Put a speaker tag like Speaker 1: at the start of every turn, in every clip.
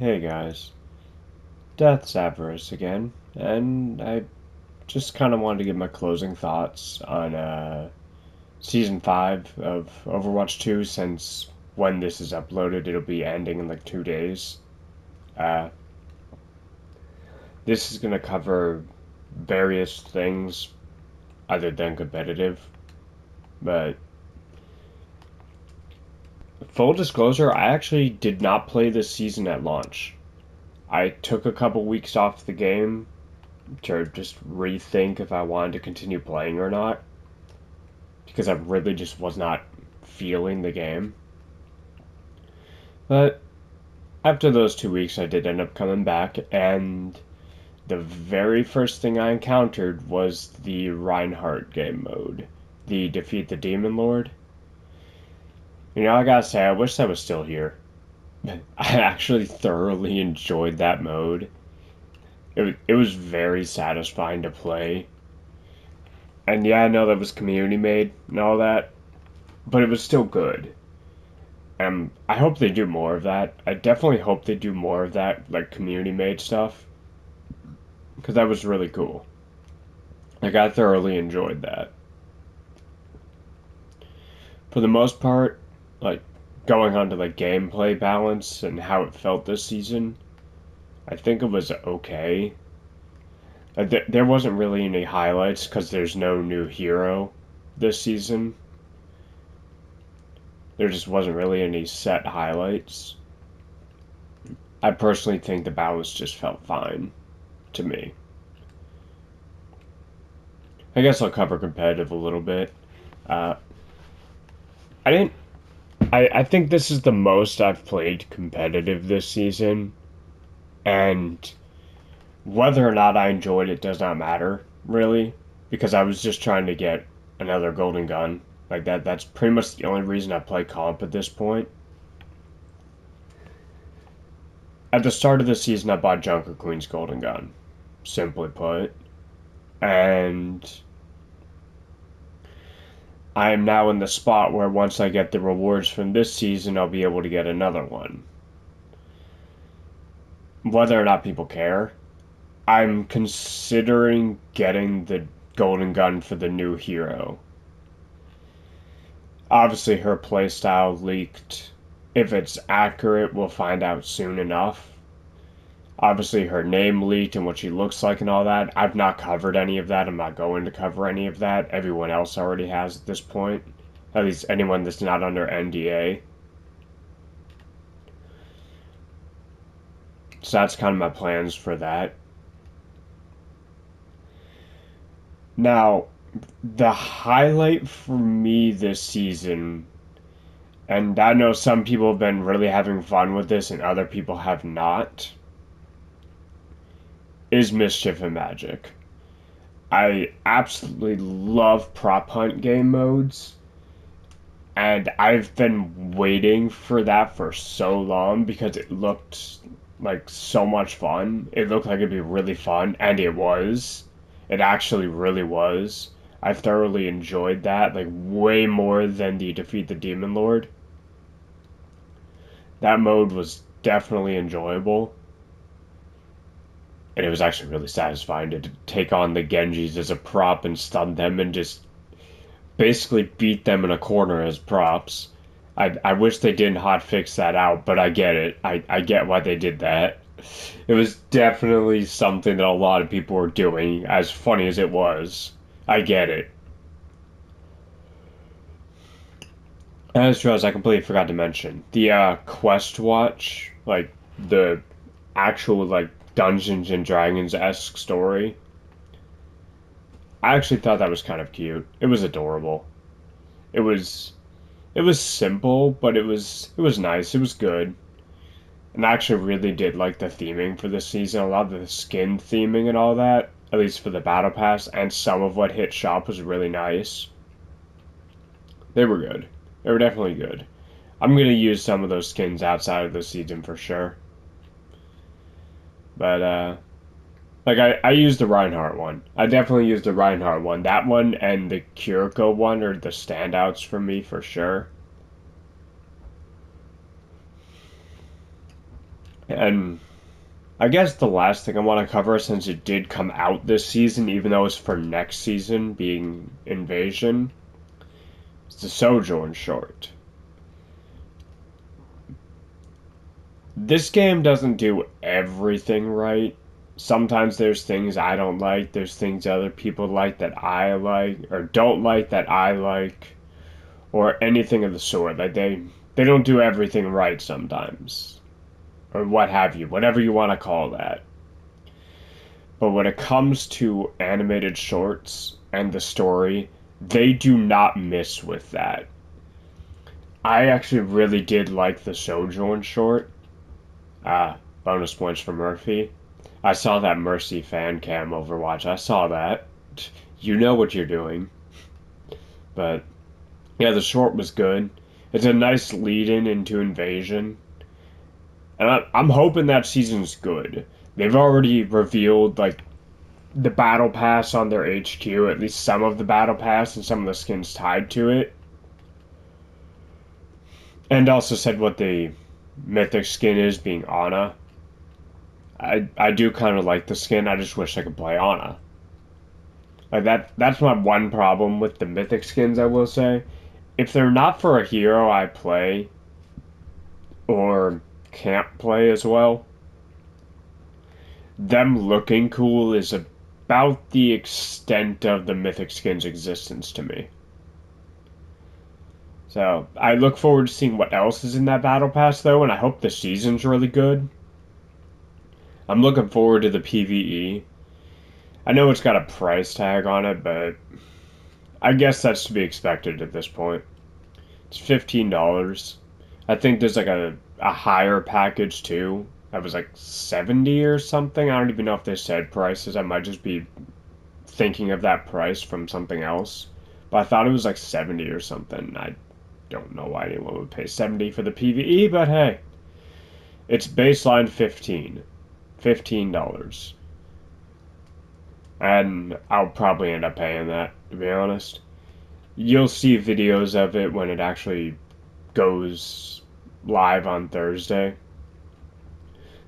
Speaker 1: Hey guys, Death's Avarice again, and I just kind of wanted to give my closing thoughts on Season 5 of Overwatch 2 since when this is uploaded it'll be ending in like 2 days. Uh, this is going to cover various things other than competitive, but full disclosure, I actually did not play this season at launch. I took a couple weeks off the game to just rethink if I wanted to continue playing or not, because I really just was not feeling the game. But after those 2 weeks, I did end up coming back, and the very first thing I encountered was the Reinhardt game mode, the Defeat the Demon Lord. I gotta say, I wish that was still here. I actually thoroughly enjoyed that mode. It was very satisfying to play. And yeah, I know that was community made and all that, but it was still good. I hope they do more of that. I definitely hope they do more of that, like community made stuff, because that was really cool. Like I thoroughly enjoyed that. For the most part, like going on to like gameplay balance and how it felt this season, I think it was okay. There wasn't really any highlights because there's no new hero this season. There just wasn't really any set highlights. I personally think the balance just felt fine to me. I guess I'll cover competitive a little bit. Uh, I didn't. I think this is the most I've played competitive this season, and whether or not I enjoyed it does not matter really, because I was just trying to get another golden gun. Like that. That's pretty much the only reason I play comp at this point. At the start of the season, I bought Junker Queen's golden gun, simply put, and I am now in the spot where once I get the rewards from this season, I'll be able to get another one. Whether or not people care, I'm considering getting the golden gun for the new hero. Obviously, her playstyle leaked. If it's accurate, we'll find out soon enough. Obviously, her name leaked and what she looks like and all that. I've not covered any of that. I'm not going to cover any of that. Everyone else already has at this point. At least anyone that's not under NDA. So that's kind of my plans for that. Now, the highlight for me this season, and I know some people have been really having fun with this and other people have not, is Mischief and Magic. I absolutely love prop hunt game modes, and I've been waiting for that for so long because it looked like so much fun. It looked like it'd be really fun, and it was. It actually really was. I thoroughly enjoyed that, like way more than the Defeat the Demon Lord. That mode was definitely enjoyable, and it was actually really satisfying to take on the Genjis as a prop and stun them and just basically beat them in a corner as props. I wish they didn't hotfix that out, but I get it. I get why they did that. It was definitely something that a lot of people were doing, as funny as it was. I get it. As true as I completely forgot to mention, the Quest Watch, like the actual like Dungeons and Dragons esque story, I actually thought that was kind of cute. It was adorable. It was it was simple, but it was nice. It was good. And I actually really did like the theming for this season. A lot of the skin theming and all that, at least for the battle pass, and some of what hit shop was really nice. They were good. They were definitely good. I'm gonna use some of those skins outside of the season for sure. But like I used the Reinhardt one. I definitely used the Reinhardt one. That one and the Kiriko one are the standouts for me for sure. And I guess the last thing I want to cover, since it did come out this season, even though it's for next season, being Invasion, is the Sojourn short. This game doesn't do everything right. Sometimes there's things I don't like, there's things other people like that I like, or don't like that I like, or anything of the sort. Like they don't do everything right sometimes. Or what have you, whatever you want to call that. But when it comes to animated shorts and the story, they do not miss with that. I actually really did like the Sojourn short. Bonus points for Murphy. I saw that Mercy fan cam Overwatch. I saw that. You know what you're doing. But yeah, the short was good. It's a nice lead in into Invasion. And I'm hoping that season's good. They've already revealed like the battle pass on their HQ, at least some of the battle pass and some of the skins tied to it. And also said what the mythic skin is, being Ana. I do kind of like the skin. I just wish I could play Ana. Like that's my one problem with the mythic skins, I will say. If they're not for a hero I play or can't play as well, them looking cool is about the extent of the mythic skin's existence to me. So I look forward to seeing what else is in that battle pass though, and I hope the season's really good. I'm looking forward to the PvE. I know it's got a price tag on it, but I guess that's to be expected at this point. It's $15. I think there's like a higher package too. That was like 70 or something. I don't even know if they said prices. I might just be thinking of that price from something else. But I thought it was like 70 or something. I don't know why anyone would pay 70 for the PvE, but hey, it's baseline 15. $15. And I'll probably end up paying that, to be honest. You'll see videos of it when it actually goes live on Thursday.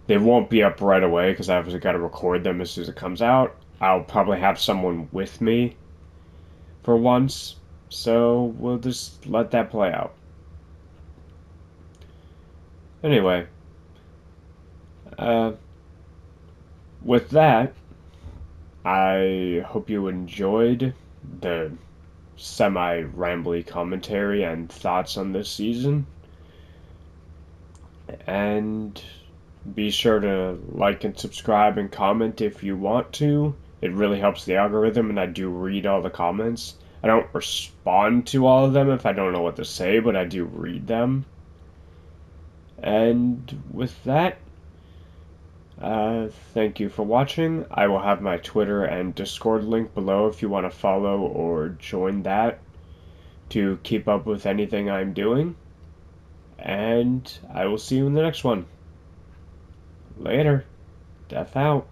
Speaker 1: They won't be up right away because I've got to record them as soon as it comes out. I'll probably have someone with me for once, so we'll just let that play out. Anyway, uh, with that, I hope you enjoyed the semi rambly commentary and thoughts on this season. And be sure to like and subscribe and comment if you want to. It really helps the algorithm, and I do read all the comments. I don't respond to all of them if I don't know what to say, but I do read them. And with that, thank you for watching. I will have my Twitter and Discord link below if you want to follow or join that to keep up with anything I'm doing. And I will see you in the next one. Later. Death out.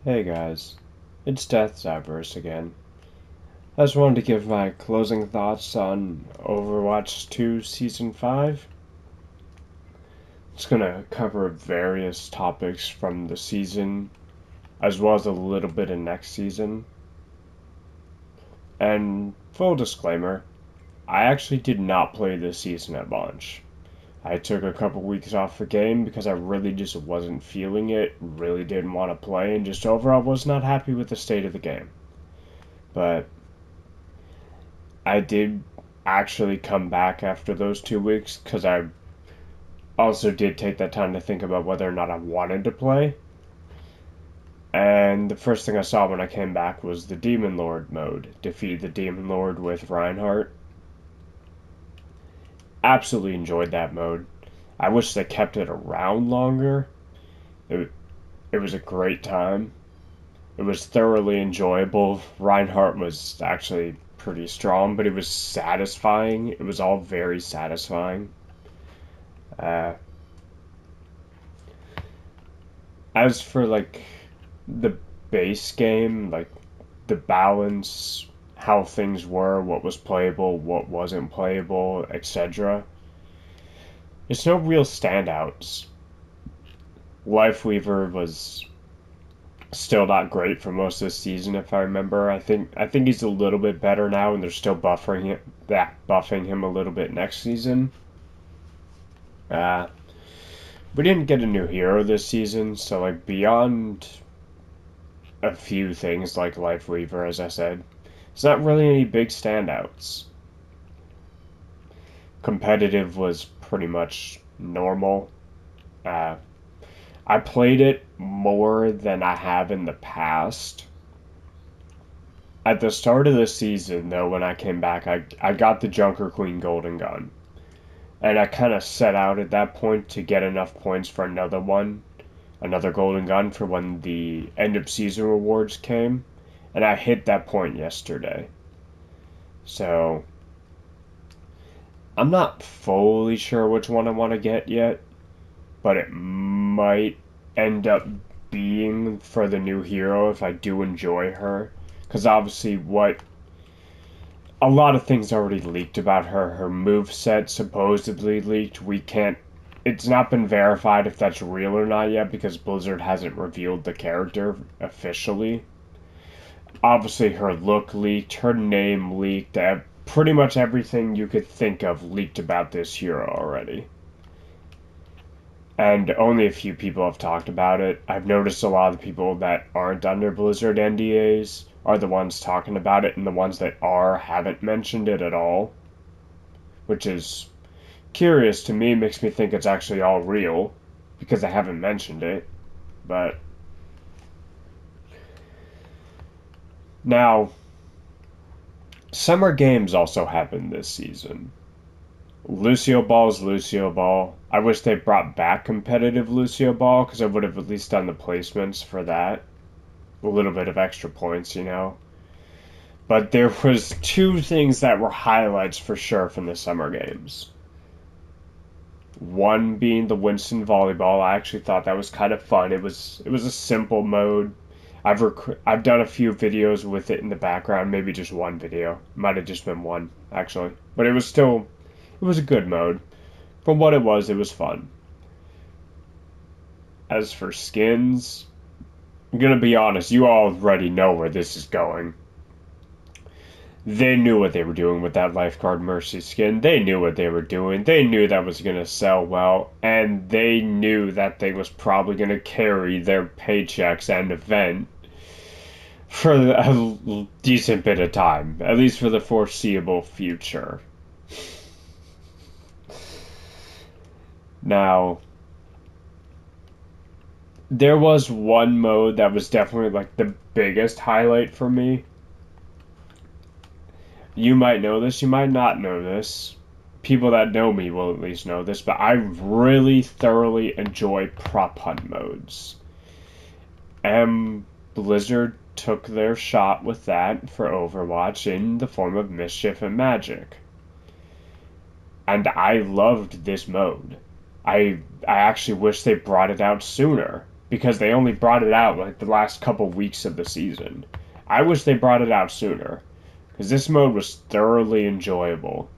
Speaker 1: Hey guys, it's Death Cyberse again. I just wanted to give my closing thoughts on Overwatch 2 Season 5. It's gonna cover various topics from the season, as well as a little bit of next season. And full disclaimer, I actually did not play this season at launch. I took a couple weeks off the game because I really just wasn't feeling it, really didn't want to play, and just overall was not happy with the state of the game. But I did actually come back after those 2 weeks because I also did take that time to think about whether or not I wanted to play. And the first thing I saw when I came back was the Demon Lord mode. Defeat the Demon Lord with Reinhardt. Absolutely enjoyed that mode. I wish they kept it around longer. It, it was a great time. It was thoroughly enjoyable. Reinhardt was actually pretty strong, but it was satisfying. It was all very satisfying. Uh, as for like the base game, like the balance, how things were, what was playable, what wasn't playable, etc. There's no real standouts. Lifeweaver was still not great for most of the season, if I remember. I think he's a little bit better now, and they're still buffing him a little bit next season. Uh, we didn't get a new hero this season, so like beyond a few things like Lifeweaver, as I said, it's not really any big standouts. Competitive was pretty much normal. Uh, I played it more than I have in the past. At the start of the season, though, when I came back, I got the Junker Queen Golden Gun. And I kind of set out at that point to get enough points for another one, another Golden Gun for when the end of season rewards came. And I hit that point yesterday. So I'm not fully sure which one I want to get yet, but it might end up being for the new hero if I do enjoy her. Because obviously, what a lot of things already leaked about her. Her move set supposedly leaked. We can't. It's not been verified if that's real or not yet because Blizzard hasn't revealed the character officially. Obviously, her look leaked, her name leaked, pretty much everything you could think of leaked about this hero already. And only a few people have talked about it. I've noticed a lot of the people that aren't under Blizzard NDAs are the ones talking about it, and the ones that are haven't mentioned it at all, which is curious to me, makes me think it's actually all real because I haven't mentioned it. But now, summer games also happened this season. Lucio Ball's Lucio Ball. I wish they brought back competitive Lucio Ball because I would have at least done the placements for that. A little bit of extra points, you know. But there was two things that were highlights for sure from the summer games. One being the Winston volleyball. I actually thought that was kind of fun. It was a simple mode. I've done a few videos with it in the background, maybe just one video. Might have just been one actually, but it was a good mode. For what it was fun. As for skins, I'm gonna be honest, you already know where this is going. They knew what they were doing with that Lifeguard Mercy skin. They knew what they were doing. They knew that was going to sell well, and they knew that thing was probably going to carry their paychecks and event for a decent bit of time, at least for the foreseeable future. Now, there was one mode that was definitely like the biggest highlight for me. You might know this, you might not know this. People that know me will at least know this, but I really thoroughly enjoy prop hunt modes. And Blizzard took their shot with that for Overwatch in the form of Mischief and Magic. And I loved this mode. I actually wish they brought it out sooner. because they only brought it out like the last couple weeks of the season. I wish they brought it out sooner, because this mode was thoroughly enjoyable.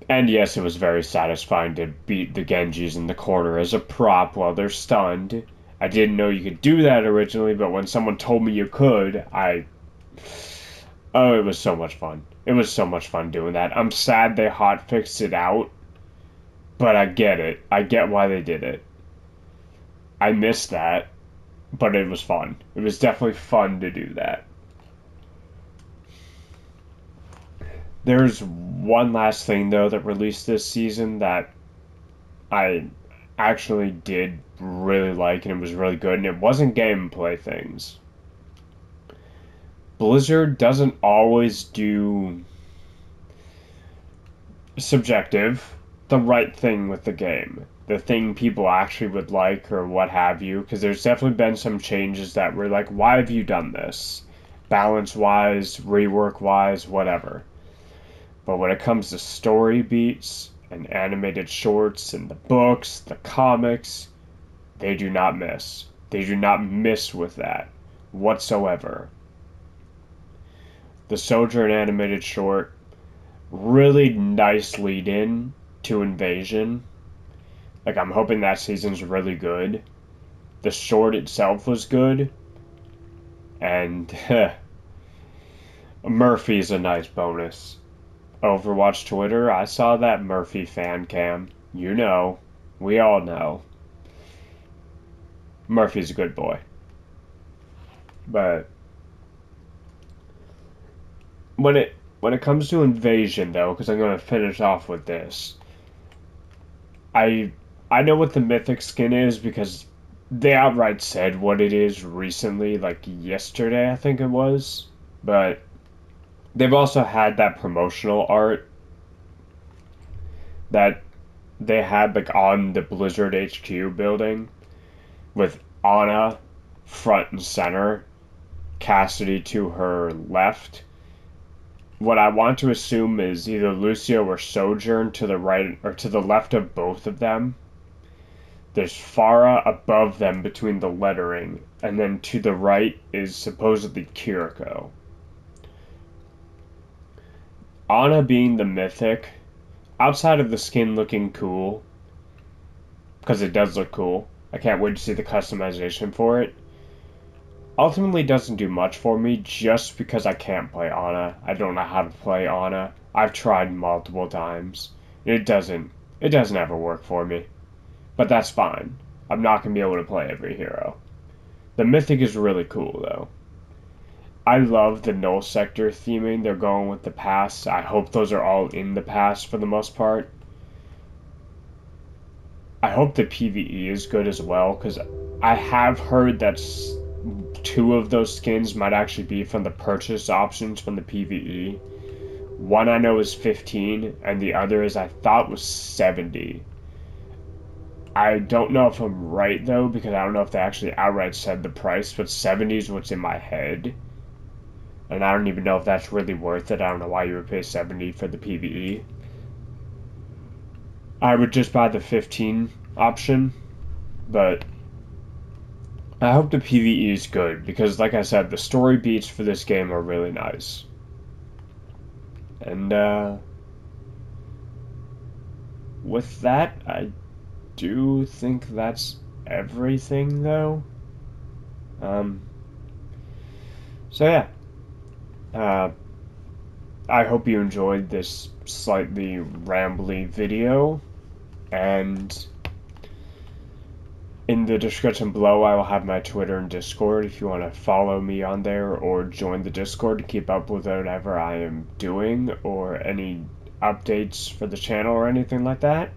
Speaker 1: And yes, it was very satisfying to beat the Genjis in the corner as a prop while they're stunned. I didn't know you could do that originally, but when someone told me you could, Oh, it was so much fun. It was so much fun doing that. I'm sad they hotfixed it out, but I get it. I get why they did it. I missed that, but it was fun. It was definitely fun to do that. There's one last thing, though, that released this season that I actually did really like, and it was really good, and it wasn't gameplay things. Blizzard doesn't always do subjective the right thing with the game, the thing people actually would like or what have you, because there's definitely been some changes that were like, why have you done this, balance wise, rework wise, whatever. But when it comes to story beats and animated shorts and the books, the comics, they do not miss. They do not miss with that whatsoever. The Sojourn animated short, really nice lead in to Invasion. Like, I'm hoping that season's really good. The short itself was good. And Murphy's a nice bonus. Overwatch Twitter, I saw that Murphy fan cam. You know. We all know. Murphy's a good boy. But when it comes to Invasion though, because I'm gonna finish off with this, I I know what the mythic skin is because they outright said what it is recently, like yesterday I think it was. But they've also had that promotional art that they had like on the Blizzard HQ building with Ana front and center, Cassidy to her left. What I want to assume is either Lucio or Sojourn to the right or to the left of both of them. There's Farah above them between the lettering, and then to the right is supposedly Kiriko. Ana being the mythic, outside of the skin looking cool, because it does look cool. I can't wait to see the customization for it. Ultimately doesn't do much for me just because I can't play Ana. I don't know how to play Ana. I've tried multiple times. It doesn't ever work for me. But that's fine. I'm not going to be able to play every hero. The Mythic is really cool though. I love the Null Sector theming they're going with the past. I hope those are all in the past for the most part. I hope the PvE is good as well, because I have heard that two of those skins might actually be from the purchase options from the PvE. One I know is 15, and the other is I thought was 70. I don't know if I'm right though, because I don't know if they actually outright said the price, but 70 is what's in my head. And I don't even know if that's really worth it. I don't know why you would pay 70 for the PvE. I would just buy the 15 option, but I hope the PvE is good because, like I said, the story beats for this game are really nice. And with that, I do think that's everything, though. Um, so yeah, uh, I hope you enjoyed this slightly rambly video, and in the description below, I will have my Twitter and Discord if you want to follow me on there or join the Discord to keep up with whatever I am doing or any updates for the channel or anything like that.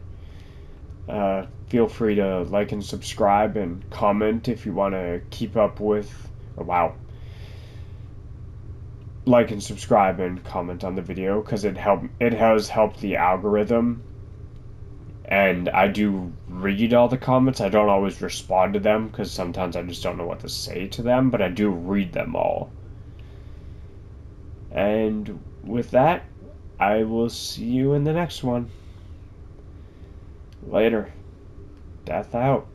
Speaker 1: Feel free to like and subscribe and comment if you want to keep up with. Oh, wow. Like and subscribe and comment on the video because it has helped the algorithm, and I do read all the comments. I don't always respond to them because sometimes I just don't know what to say to them, but I do read them all. And with that, I will see you in the next one. Later. Death out.